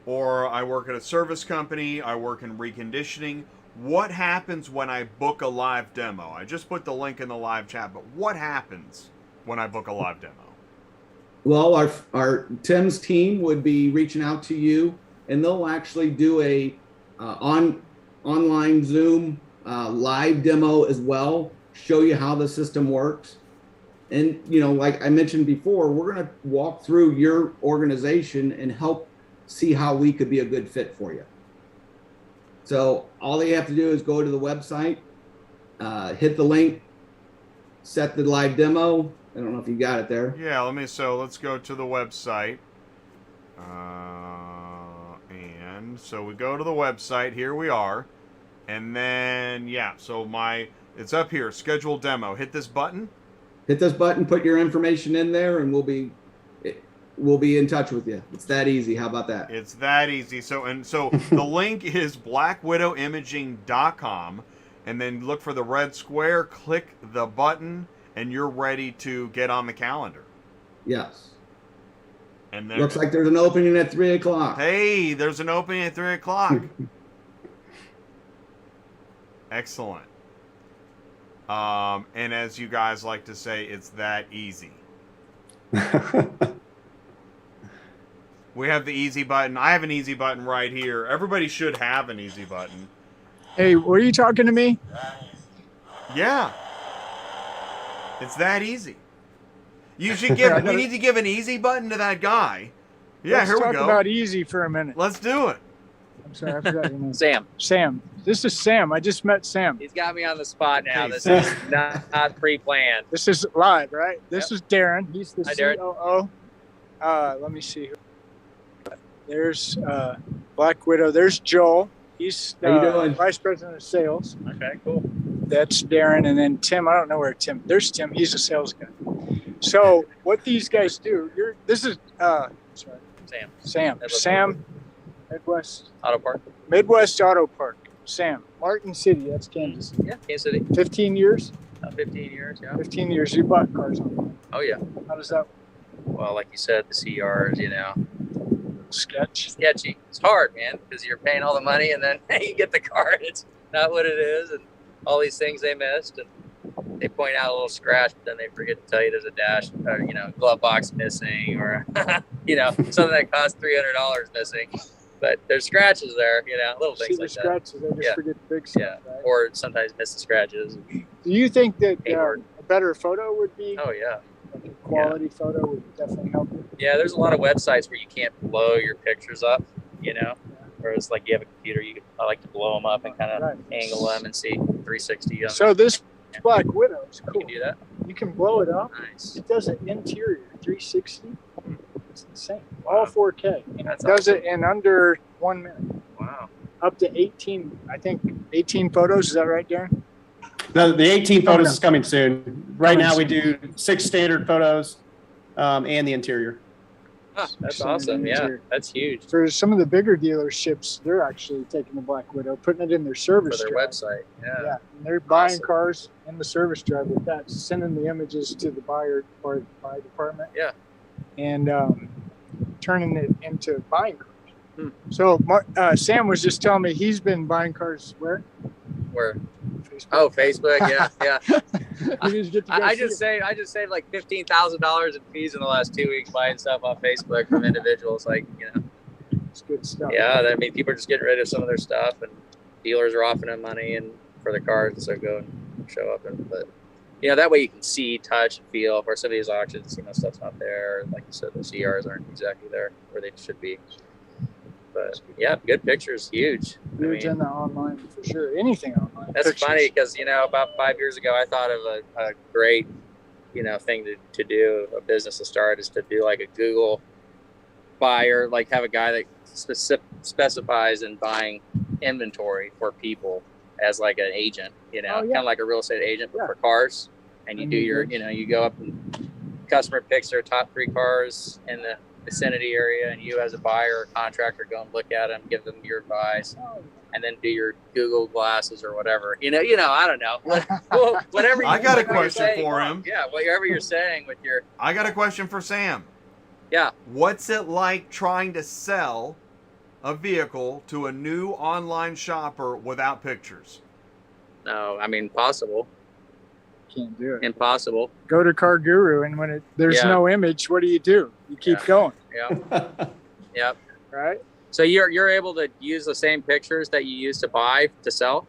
or I work at a service company, I work in reconditioning. What happens when I book a live demo? I just put the link in the live chat, but what happens when I book a live demo? Well, our Tim's team would be reaching out to you, and they'll actually do a online Zoom live demo as well, show you how the system works. And, you know, like I mentioned before, we're going to walk through your organization and help see how we could be a good fit for you. So all you have to do is go to the website, hit the link, set the live demo. I don't know if you got it there. Yeah, let's go to the website. And so we go to the website, here we are. And then, yeah, so it's up here, schedule demo. Hit this button. Hit this button, put your information in there, and we'll be in touch with you. It's that easy. How about that? It's that easy. So the link is blackwidow.imaging.com, and then look for the red square, click the button, and you're ready to get on the calendar. Yes. And then, looks like there's an opening at 3 o'clock. Hey, there's an opening at 3 o'clock. Excellent. And as you guys like to say, it's that easy. We have the easy button. I have an easy button right here. Everybody should have an easy button. Hey, were you talking to me? Yeah. It's that easy. You should give. We need to give an easy button to that guy. Yeah, Let's here we go. talk about easy for a minute. Let's do it. I'm sorry, I forgot your name. Sam. Sam. This is Sam. I just met Sam. He's got me on the spot now. Hey, This Sam. is not pre-planned. This is live, right? This is Darren. He's the Hi, Darren. COO. Let me see. There's Black Widow. There's Joel. He's How you doing? Vice President of Sales. Okay, cool. That's Darren. And then Tim. I don't know where Tim. There's Tim. He's a sales guy. So what these guys do, this is sorry. Sam. Sam. Midwest Auto Park. Sam. Martin City. That's Kansas City. Yeah, Kansas City. 15 years. 15 years, yeah. 15 years. You bought cars online. Oh, yeah. How does that Well, like you said, the CRs, you know, sketch? sketchy. It's hard, man, because you're paying all the money and then you get the car and it's not what it is, and all these things they missed, and they point out a little scratch, but then they forget to tell you there's a dash, or, you know, glove box missing, or you know, something that costs $300 missing. But there's scratches there, you know, little things like that. Scratches, I just forget the big stuff, right? Or sometimes miss the scratches. Do you think that Paperwork. a better photo would be? Oh yeah. Like a quality photo would definitely help you. Yeah, there's a lot of websites where you can't blow your pictures up, you know. Whereas like you have a computer, I like to blow them up and kind of angle them and see 360. So this Black Widow is cool. You can do that. You can blow it up. Nice. It does an interior 360. It's insane. All 4K. And That's it does awesome. it in under 1 minute. Wow. Up to 18, I think 18 photos. Is that right, Darren? The 18 photos is coming soon. Right now we do 6 standard photos and the interior. Huh, that's Excellent awesome. Yeah, interior. that's huge For some of the bigger dealerships, they're actually taking the Black Widow, putting it in their for service their drive. website. Yeah. Yeah, and they're buying Awesome. cars in the service drive with that, sending the images to the buyer or buy department. Yeah. And turning it into buying cars. Hmm. So Sam was just telling me he's been buying cars where? Where? Facebook. Oh, Facebook. Yeah, yeah. You guys get to go I see just it. saved like $15,000 in fees in the last 2 weeks buying stuff on Facebook from individuals. Like, you know, It's good stuff. yeah. I mean, people are just getting rid of some of their stuff, and dealers are offering them money and for their cars, and so go and show up. But you know, that way you can see, touch, and feel. For some of these auctions, you know, stuff's not there. Like you said, the CRs aren't exactly there where they should be. But yeah, good pictures, huge. I Huge mean, in the online for sure. Anything online. that's Pictures. funny because, you know, about 5 years ago, I thought of a great, you know, thing to do, a business to start, is to do like a Google buyer, like have a guy that specifies in buying inventory for people as like an agent, you know, Oh, yeah. kind of like a real estate agent, but Yeah. for cars. And you And do you your, do- you know, you go up and customer picks their top 3 cars in the vicinity area, and you as a buyer or contractor go and look at them, give them your advice, Oh, and then do your Google glasses or whatever. You know, I don't know. Whatever. I got a whatever you're question saying, for him. Yeah, whatever you're saying with your, I got a question for Sam. yeah. What's it like trying to sell a vehicle to a new online shopper without pictures? No, I mean, possible, can't do it. impossible. Go to Car Guru, and when there's Yeah. no image, what do? You keep Yeah. going, Yeah, yeah. right? So you're able to use the same pictures that you used to buy to sell.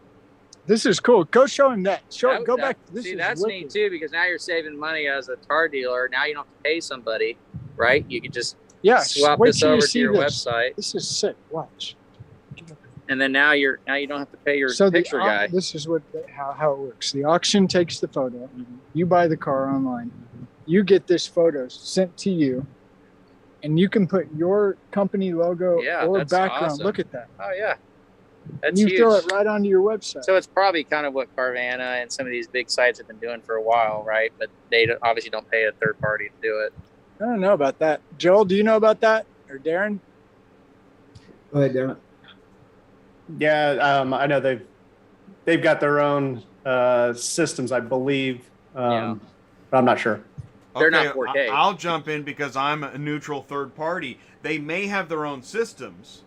This is cool. Go show him that. Go back. See, that's neat too, because now you're saving money as a car dealer. Now you don't have to pay somebody, right? You can just swap this over to your website. This is sick. Watch. And then now you don't have to pay your picture guy. This is how it works. The auction takes the photo. You buy the car online. You get this photo sent to you, and you can put your company logo or background. Awesome. Look at that. Oh yeah, that's you huge. throw it right onto your website. So it's probably kind of what Carvana and some of these big sites have been doing for a while, right? But they obviously don't pay a third party to do it. I don't know about that. Joel, do you know about that? Or Darren? Go ahead, Darren. Yeah, I know they've got their own systems, I believe, but I'm not sure. They're not 4K. I'll jump in because I'm a neutral third party. They may have their own systems,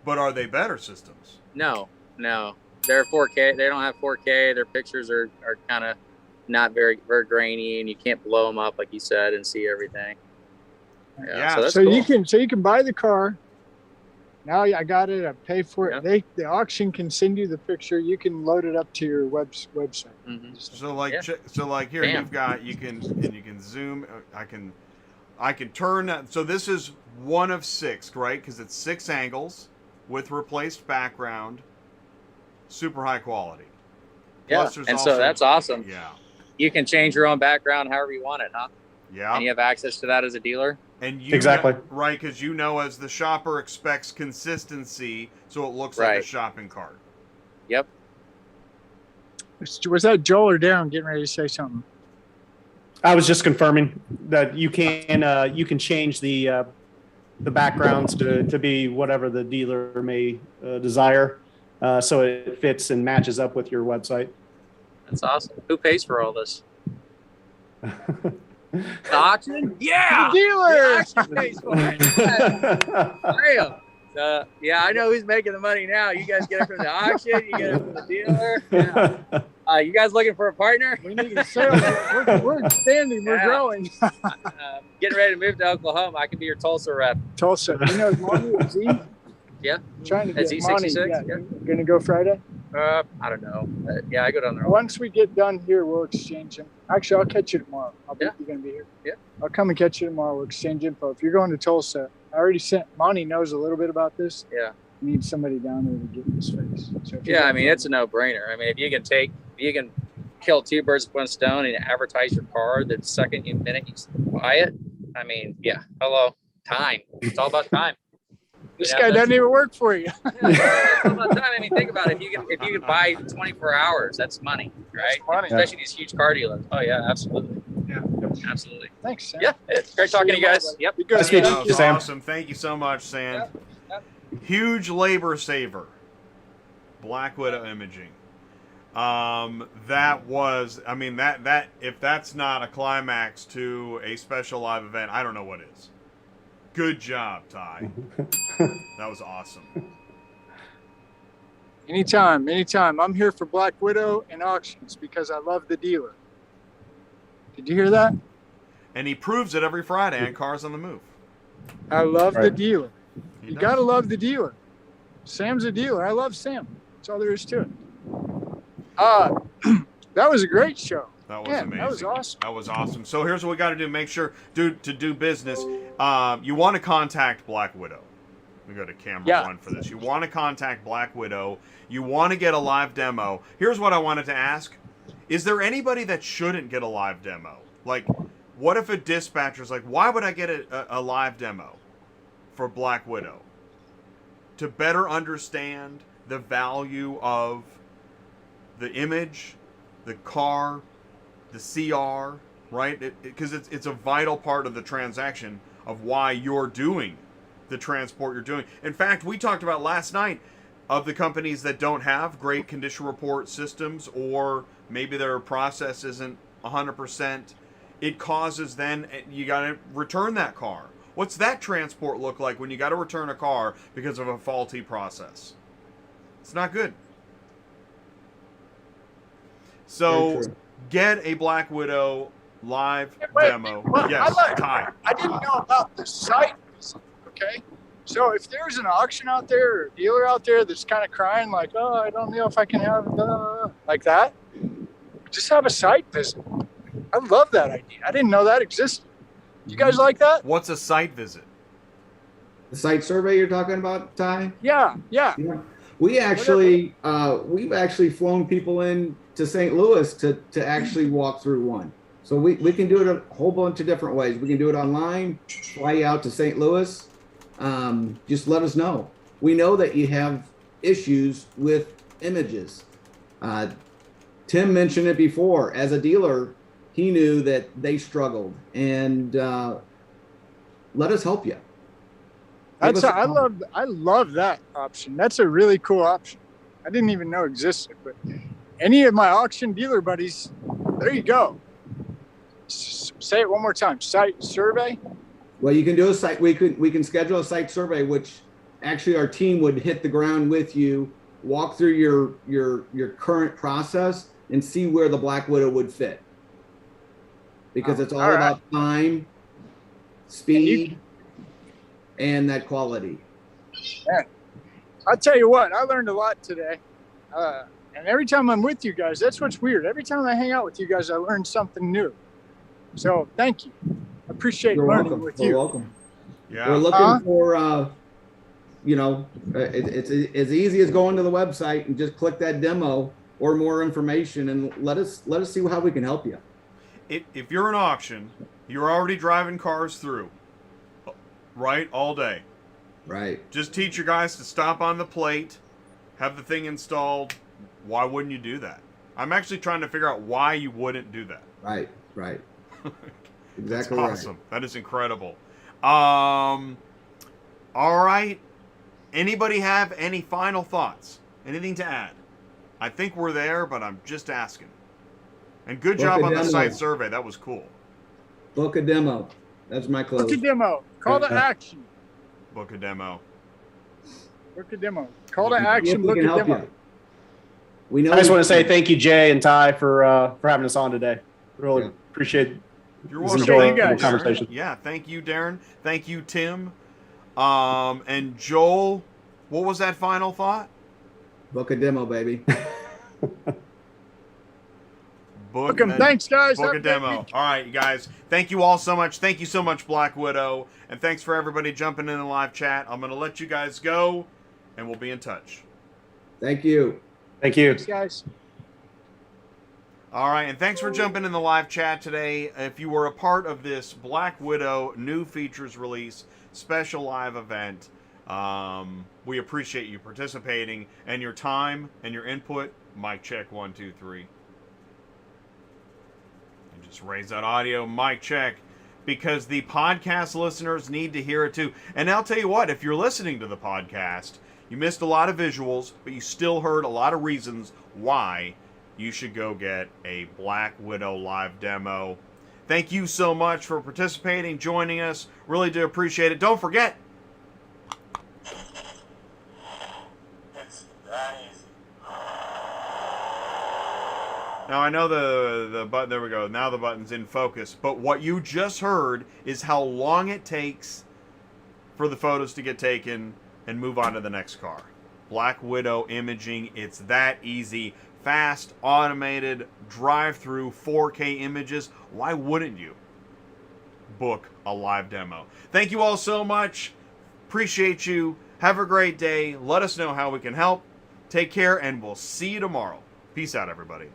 but are they better systems? No. They're 4K. They don't have 4K. Their pictures are kind of not very grainy, and you can't blow them up like you said and see everything. Yeah. So cool. you can buy the car. Now I got it. I pay for it. Yep. The auction can send you the picture. You can load it up to your website. Mm-hmm. So like here you've got you can zoom. I can turn that. So this is one of 6, right? Because it's 6 angles with replaced background, super high quality. Plus so that's awesome. Yeah. You can change your own background however you want it, huh? Yeah. And you have access to that as a dealer? And you exactly. Right, because as the shopper expects consistency, so it looks like a shopping cart. Yep. Was that Joel or Darren getting ready to say something? I was just confirming that you can change the backgrounds to be whatever the dealer may desire, so it fits and matches up with your website. That's awesome. Who pays for all this? The auction? Yeah! The dealer! The auction pays for it. Yeah, I know who's making the money now. You guys get it from the auction. You get it from the dealer. Yeah. You guys looking for a partner? We need a sales. We're expanding. We're growing. Getting ready to move to Oklahoma. I can be your Tulsa rep. Tulsa. You know Monty Z? Yeah. Trying to get Z66? Monty. Yeah. Going to go Friday? I don't know. Yeah, I go down there. Once we get done here, we'll exchange them. Actually, I'll catch you tomorrow. You're going to be here. Yeah. I'll come and catch you tomorrow. We'll exchange info. If you're going to Tulsa, I already sent. Monty knows a little bit about this. Yeah. Need somebody down there to get in his face. So I mean, it's a no-brainer. I mean, if you can kill 2 birds with 1 stone and advertise your car the minute you buy it. I mean, hello, time. It's all about time. This guy doesn't even work for you. It's all about time. I mean, think about it. If you can buy 24 hours, that's money, right? That's money. Especially these huge car dealers. Oh yeah, absolutely. Yeah, absolutely. Thanks, Sam. Yeah, it's great talking to you guys. Yep. Nice meeting you, Sam. Awesome. Thank you so much, Sam. Huge labor saver. Black Widow Imaging. That was, I mean, that if that's not a climax to a special live event, I don't know what is. Good job, Ty. That was awesome. Anytime. I'm here for Black Widow and auctions because I love the dealer. Did you hear that? And he proves it every Friday on Cars on the Move. I love the dealer. He does. Gotta love the dealer. Sam's a dealer. I love Sam. That's all there is to it. That was a great show. That was Man, amazing. that was awesome. That was awesome. So here's what we got to do. Make sure to do business. You want to contact Black Widow. We go to camera 1 for this. You want to contact Black Widow. You want to get a live demo. Here's what I wanted to ask. Is there anybody that shouldn't get a live demo? Like, what if a dispatcher's like, why would I get a live demo for Black Widow? To better understand the value of the image, the car, the CR, right? Because it's a vital part of the transaction of why you're doing the transport you're doing. In fact, we talked about last night of the companies that don't have great condition report systems, or maybe their process isn't 100%. It causes then you got to return that car. What's that transport look like when you got to return a car because of a faulty process? It's not good. So get a Black Widow live demo. Yes, Ty. I didn't know about the site. Okay. So if there's an auction out there or a dealer out there that's kind of crying like, oh, I don't know if I can have like that, just have a site visit. I love that idea. I didn't know that existed. You guys like that? What's a site visit? The site survey you're talking about, Ty? Yeah. We actually, we've actually flown people in to St. Louis to actually walk through one. So we can do it a whole bunch of different ways. We can do it online, fly you out to St. Louis. Just let us know. We know that you have issues with images. Tim mentioned it before. As a dealer, he knew that they struggled, and let us help you. I love that option. That's a really cool option. I didn't even know existed, but any of my auction dealer buddies, there you go. Say it one more time. Site survey. Well, you can do a site. We can schedule a site survey, which actually our team would hit the ground with you, walk through your current process, and see where the Black Widow would fit. Because it's all about time, speed, and that quality. Yeah. I'll tell you what, I learned a lot today. And every time I'm with you guys, that's what's weird. Every time I hang out with you guys, I learn something new. So thank you. I appreciate learning with you. You're welcome. Yeah. We're looking for, it's as easy as going to the website and just click that demo or more information, and let us see how we can help you. If you're an auction, you're already driving cars through, right, all day. Right. Just teach your guys to stop on the plate, have the thing installed. Why wouldn't you do that? I'm actually trying to figure out why you wouldn't do that. Right. Exactly. That's awesome. Right. That is incredible. All right. Anybody have any final thoughts? Anything to add? I think we're there, but I'm just asking. And good job on the site survey. That was cool. Book a demo. That's my close. Book a demo. Call to action. Book a demo. Book a demo. Call to action. Book a demo. We know. I just want to say thank you, Jay and Ty, for having us on today. Really appreciate. You're welcome. Enjoy the conversation. Yeah, thank you, Darren. Thank you, Tim. And Joel, what was that final thought? Book a demo, baby. Book them. Thanks, guys. Book a demo. All right, you guys. Thank you all so much. Thank you so much, Black Widow. And thanks for everybody jumping in the live chat. I'm going to let you guys go, and we'll be in touch. Thank you. Thank you. Thanks, guys. All right, and thanks for jumping in the live chat today. If you were a part of this Black Widow new features release special live event, we appreciate you participating and your time and your input. Mic check 1, 2, 3. And just raise that audio. Mic check, because the podcast listeners need to hear it too. And I'll tell you what, if you're listening to the podcast, you missed a lot of visuals, but you still heard a lot of reasons why you should go get a Black Widow live demo. Thank you so much for participating, joining us. Really do appreciate it. Don't forget. Now I know the button, there we go. Now the button's in focus. But what you just heard is how long it takes for the photos to get taken and move on to the next car. Black Widow imaging, it's that easy. Fast, automated, drive-through, 4K images. Why wouldn't you book a live demo? Thank you all so much. Appreciate you. Have a great day. Let us know how we can help. Take care, and we'll see you tomorrow. Peace out, everybody.